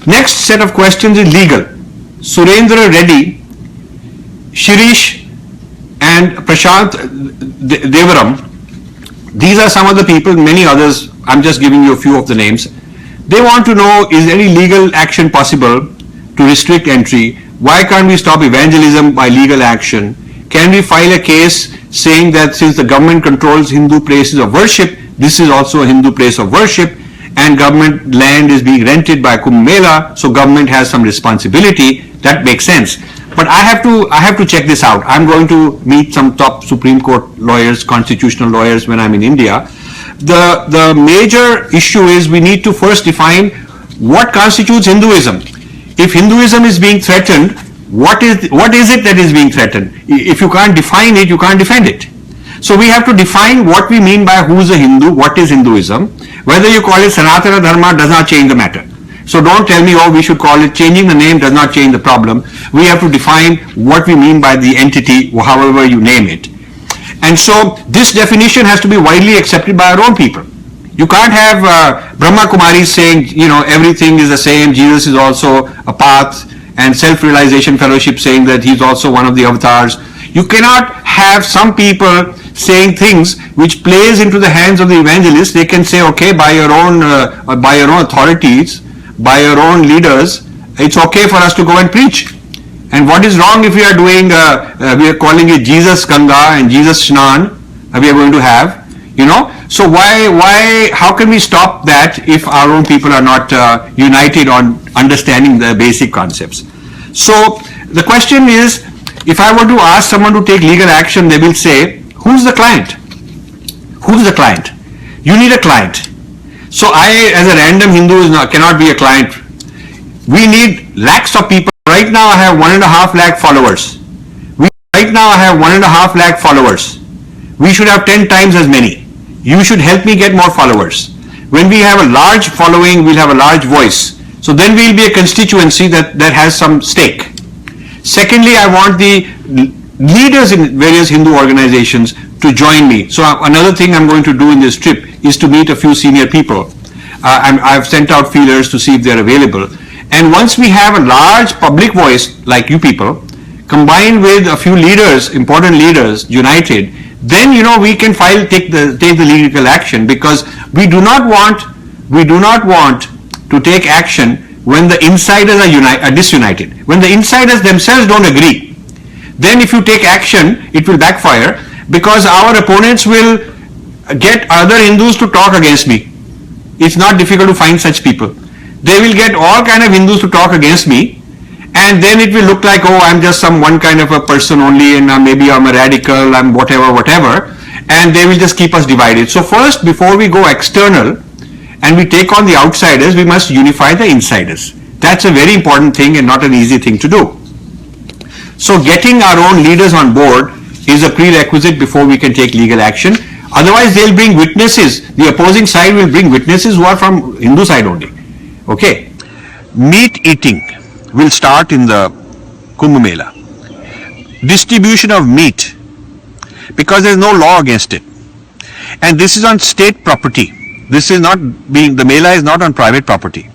Next set of questions is legal. Surendra Reddy, Shirish and Prashant Devaram, these are some of the people, many others, I'm just giving you a few of the names. They want to know, is any legal action possible to restrict entry? Why can't we stop evangelism by legal action? Can we file a case saying that since the government controls Hindu places of worship, this is also a Hindu place of worship, and government land is being rented by Kumbh Mela, so government has some responsibility? That makes sense. But I have to check this out. I'm going to meet some top Supreme Court lawyers, constitutional lawyers when I'm in India. The major issue is we need to first define what constitutes Hinduism. If Hinduism is being threatened, what is it that is being threatened? If you can't define it, you can't defend it. So we have to define what we mean by who is a Hindu, what is Hinduism. Whether you call it Sanatana Dharma does not change the matter. So don't tell me, oh, we should call it, changing the name does not change the problem. We have to define what we mean by the entity, however you name it. And so this definition has to be widely accepted by our own people. You can't have Brahma Kumaris saying, you know, everything is the same, Jesus is also a path, and Self-Realization Fellowship saying that he's also one of the avatars. You cannot have some people saying things which plays into the hands of the evangelists. They can say, okay, by your own authorities, by your own leaders, it's okay for us to go and preach. And what is wrong if we are doing, we are calling it Jesus Ganga and Jesus Shnan, we are going to have, you know. So how can we stop that if our own people are not united on understanding the basic concepts? So the question is, if I were to ask someone to take legal action, they will say, who's the client? Who's the client? You need a client. So I, as a random Hindu, cannot be a client. We need lakhs of people. Right now I have 1.5 lakh followers. Right now I have 1.5 lakh followers. We should have 10 times as many. You should help me get more followers. When we have a large following, we'll have a large voice. So then we'll be a constituency that has some stake. Secondly, I want the leaders in various Hindu organizations to join me. So another thing I'm going to do in this trip is to meet a few senior people. I've sent out feelers to see if they're available. And once we have a large public voice like you people, combined with a few leaders, important leaders, united, then we can take the legal action, because we do not want to take action when the insiders are disunited. When the insiders themselves don't agree, then if you take action, it will backfire, because our opponents will get other Hindus to talk against me. It's not difficult to find such people. They will get all kind of Hindus to talk against me, and then it will look like, oh, I'm just one kind of a person only, and maybe I'm a radical, I'm whatever, and they will just keep us divided. So first, before we go external and we take on the outsiders, we must unify the insiders. That's a very important thing and not an easy thing to do. So getting our own leaders on board is a prerequisite before we can take legal action. Otherwise, they'll bring witnesses. The opposing side will bring witnesses who are from Hindu side only. Okay. Meat eating will start in the Kumbh Mela. Distribution of meat, because there is no law against it. And this is on state property. This is not the Mela is not on private property.